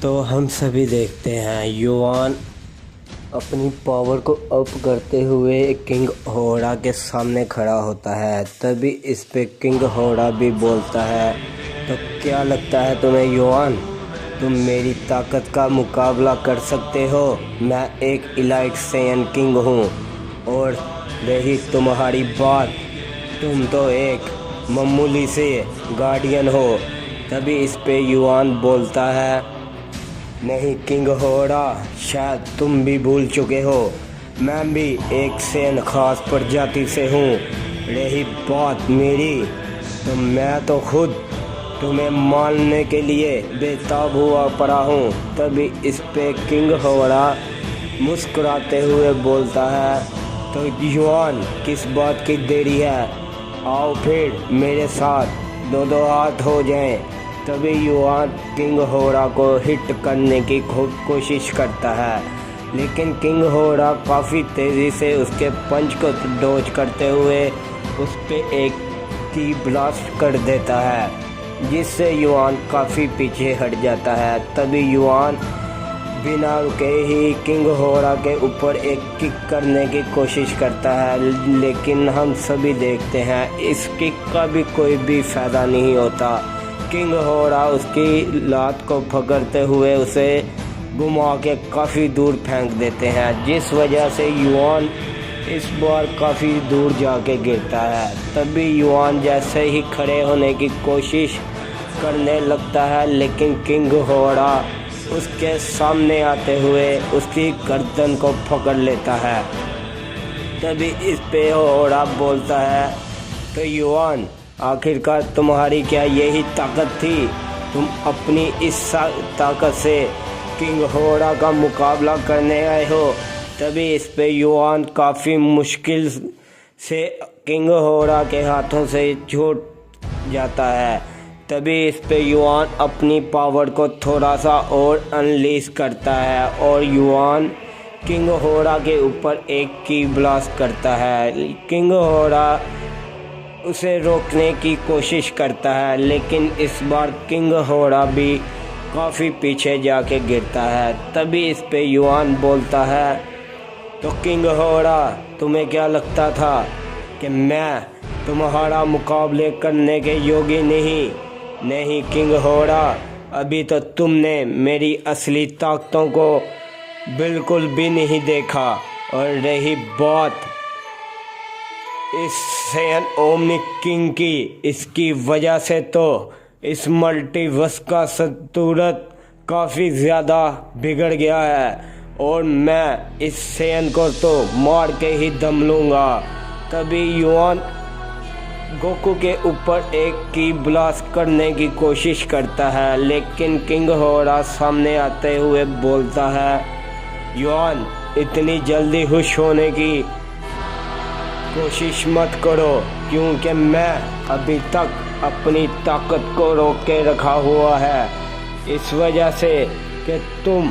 तो हम सभी देखते हैं युवान अपनी पावर को अप करते हुए किंग होड़ा के सामने खड़ा होता है। तभी इस पे किंग होड़ा भी बोलता है, तो क्या लगता है तुम्हें युवान, तुम मेरी ताकत का मुकाबला कर सकते हो? मैं एक इलाइट सैयन किंग हूँ। और रही तुम्हारी बात, तुम तो एक मामूली से गार्डियन हो। तभी इस पे युवान बोलता है, नहीं किंग होड़ा, शायद तुम भी भूल चुके हो, मैं भी एक सैयन खास प्रजाति से हूँ। रही बात मेरी, तो मैं तो खुद तुम्हें मानने के लिए बेताब हुआ पड़ा हूँ। तभी इस पे किंग होड़ा मुस्कुराते हुए बोलता है, तो युवान किस बात की देरी है, आओ फिर मेरे साथ दो दो हाथ हो जाएं। तभी युवान किंग होड़ा को हिट करने की कोशिश करता है, लेकिन किंग होड़ा काफ़ी तेज़ी से उसके पंच को डॉज करते हुए उस पर एक की ब्लास्ट कर देता है, जिससे युवान काफ़ी पीछे हट जाता है। तभी युवान बिना रुके ही किंग होड़ा के ऊपर एक किक करने की कोशिश करता है, लेकिन हम सभी देखते हैं इस किक का भी कोई भी फ़ायदा नहीं होता। किंग होड़ा उसकी लात को पकड़ते हुए उसे घुमा के काफ़ी दूर फेंक देते हैं, जिस वजह से युवान इस बार काफ़ी दूर जाके गिरता है। तभी युवान जैसे ही खड़े होने की कोशिश करने लगता है, लेकिन किंग होड़ा उसके सामने आते हुए उसकी गर्दन को पकड़ लेता है। तभी इस पे होड़ा बोलता है, तो युवान आखिरकार तुम्हारी क्या यही ताकत थी? तुम अपनी इस ताकत से किंग होड़ा का मुकाबला करने आए हो? तभी इस पे युवान काफ़ी मुश्किल से किंग होड़ा के हाथों से छूट जाता है। तभी इस पे युवान अपनी पावर को थोड़ा सा और अनलीज करता है और युवान किंग होड़ा के ऊपर एक की ब्लास्ट करता है। किंग होड़ा उसे रोकने की कोशिश करता है, लेकिन इस बार किंग होड़ा भी काफ़ी पीछे जाके गिरता है। तभी इस पे युवान बोलता है, तो किंग होड़ा तुम्हें क्या लगता था कि मैं तुम्हारा मुकाबले करने के योग्य नहीं किंग होड़ा, अभी तो तुमने मेरी असली ताकतों को बिल्कुल भी नहीं देखा। और रही बात इस सैयन ओमनी किंग की, इसकी वजह से तो इस मल्टीवर्स का संतुलन काफ़ी ज़्यादा बिगड़ गया है और मैं इस सैयन को तो मार के ही दम लूँगा। तभी युवान गोकू के ऊपर एक की ब्लास्ट करने की कोशिश करता है, लेकिन किंग होड़ा सामने आते हुए बोलता है, युवान इतनी जल्दी खुश होने की कोशिश मत करो, क्योंकि मैं अभी तक अपनी ताकत को रोक के रखा हुआ है, इस वजह से कि तुम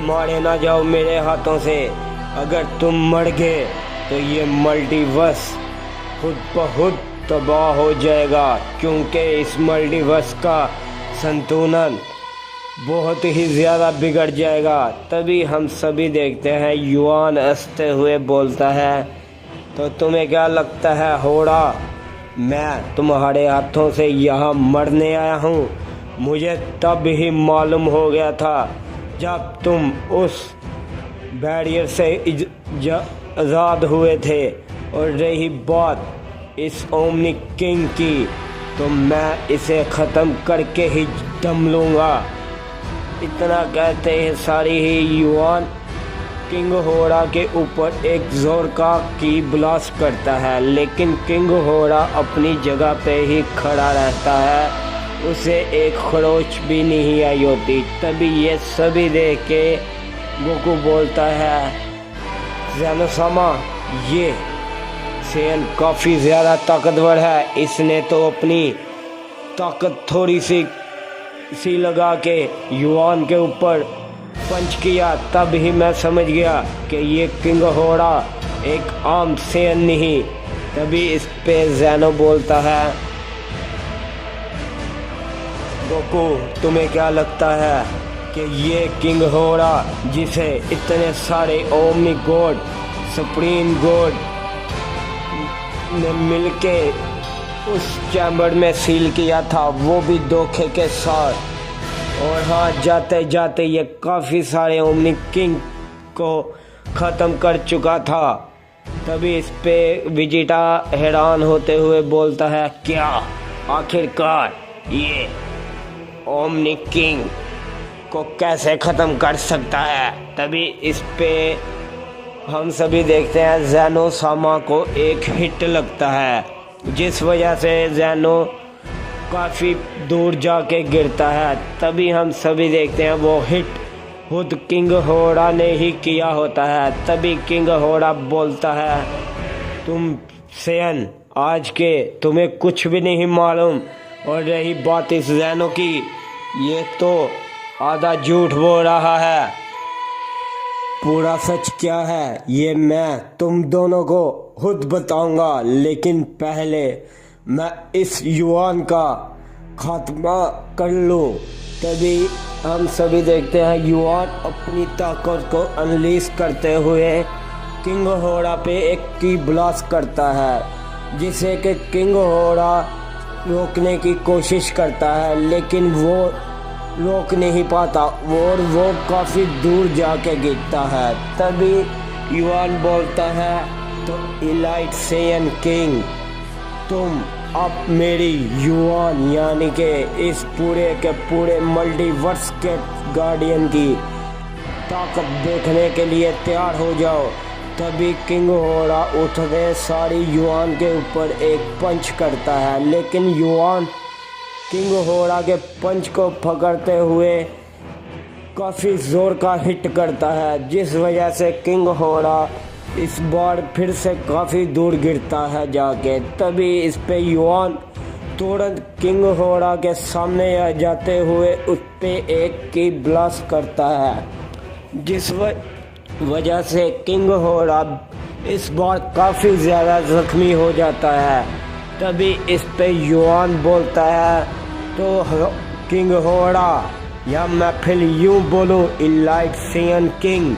मारे ना जाओ मेरे हाथों से। अगर तुम मर गए तो ये मल्टीवर्स खुद ब खुद तबाह हो जाएगा, क्योंकि इस मल्टीवर्स का संतुलन बहुत ही ज़्यादा बिगड़ जाएगा। तभी हम सभी देखते हैं युवान हंसते हुए बोलता है, तो तुम्हें क्या लगता है होड़ा, मैं तुम्हारे हाथों से यहाँ मरने आया हूँ? मुझे तब ही मालूम हो गया था जब तुम उस बैरियर से आज़ाद हुए थे। और रही बात इस ओमनी किंग की, तो मैं इसे ख़त्म करके ही दम लूँगा। इतना कहते हैं सारी ही युवान किंग होड़ा के ऊपर एक जोर का की ब्लास्ट करता है, लेकिन किंग होड़ा अपनी जगह पे ही खड़ा रहता है, उसे एक खरोच भी नहीं आई होती। तभी ये सभी देख के गोकू बोलता है, ज़ेनोसामा ये सैयन काफ़ी ज़्यादा ताकतवर है, इसने तो अपनी ताकत थोड़ी सी लगा के युवान के ऊपर पंच किया। तब ही मैं समझ गया कि ये किंग होड़ा एक आम सैयन नहीं। तभी इस पे ज़ेनो बोलता है, गोकू, तुम्हें क्या लगता है कि ये किंग होरा जिसे इतने सारे ओमनी गॉड, सुप्रीम गॉड ने मिलके उस चैम्बर में सील किया था, वो भी धोखे के साथ, और हाँ जाते जाते ये काफ़ी सारे ओमनी किंग को ख़त्म कर चुका था। तभी इस पे विजिटा हैरान होते हुए बोलता है, क्या आखिरकार ये ओमनी किंग को कैसे ख़त्म कर सकता है। तभी इस पे हम सभी देखते हैं ज़ेनो सामा को एक हिट लगता है, जिस वजह से ज़ेनो काफ़ी दूर जाके गिरता है। तभी हम सभी देखते हैं वो हिट खुद किंग होरा ने ही किया होता है। तभी किंग होरा बोलता है, तुम सेयन आज के तुम्हें कुछ भी नहीं मालूम, और रही बात इस ज़ेनो की, ये तो आधा झूठ बोल रहा है, पूरा सच क्या है ये मैं तुम दोनों को खुद बताऊंगा, लेकिन पहले मैं इस युआन का खात्मा कर लूं। तभी हम सभी देखते हैं युआन अपनी ताकत को अनलीश करते हुए किंग होरा पे एक की ब्लास्ट करता है, जिसे कि किंग होरा रोकने की कोशिश करता है, लेकिन वो रोक नहीं पाता और वो काफ़ी दूर जाके गिरता है। तभी युआन बोलता है, तो इलाइट सेयन किंग, तुम अब मेरी युआन यानी कि इस पूरे के पूरे मल्टीवर्स के गार्डियन की ताकत देखने के लिए तैयार हो जाओ। तभी किंग होरा उठते सारी युआन के ऊपर एक पंच करता है, लेकिन युआन किंग होरा के पंच को पकड़ते हुए काफ़ी ज़ोर का हिट करता है, जिस वजह से किंग होरा इस बार फिर से काफ़ी दूर गिरता है जाके। तभी इस पे युआन तुरंत किंग होरा के सामने आ जाते हुए उस पे एक की ब्लास्ट करता है, जिस वजह से किंग होरा इस बार काफ़ी ज़्यादा ज़ख्मी हो जाता है। तभी इस पे युआन बोलता है, तो किंग होरा, या मैं फिर यूँ बोलूँ इलाइट सेयन किंग,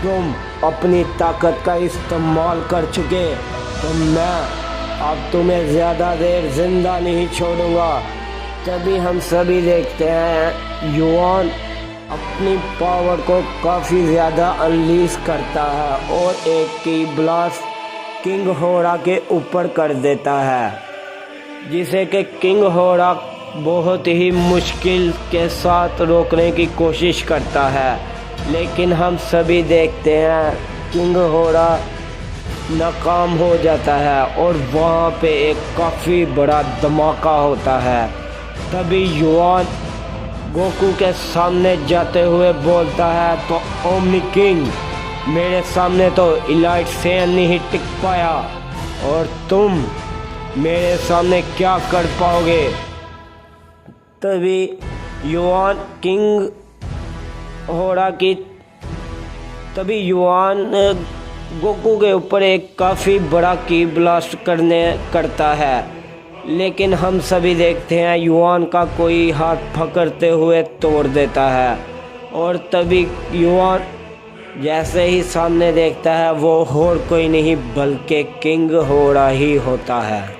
तुम अपनी ताकत का इस्तेमाल कर चुके, तो मैं अब तुम्हें ज़्यादा देर जिंदा नहीं छोड़ूंगा। तभी हम सभी देखते हैं युआन अपनी पावर को काफ़ी ज़्यादा अनलीश करता है और एक की ब्लास्ट किंग होरा के ऊपर कर देता है, जिसे कि किंग होरा बहुत ही मुश्किल के साथ रोकने की कोशिश करता है, लेकिन हम सभी देखते हैं किंग होरा नाकाम हो जाता है और वहाँ पे एक काफ़ी बड़ा धमाका होता है। तभी युआन गोकू के सामने जाते हुए बोलता है, तो ओमनी किंग, मेरे सामने तो इलाइट सेयन नहीं टिक पाया, और तुम मेरे सामने क्या कर पाओगे। तभी युआन किंग होरा की तभी युआन गोकू के ऊपर एक काफ़ी बड़ा की ब्लास्ट करता है, लेकिन हम सभी देखते हैं युआन का कोई हाथ पकड़ते हुए तोड़ देता है, और तभी युआन जैसे ही सामने देखता है वो और कोई नहीं बल्कि किंग होरा ही होता है।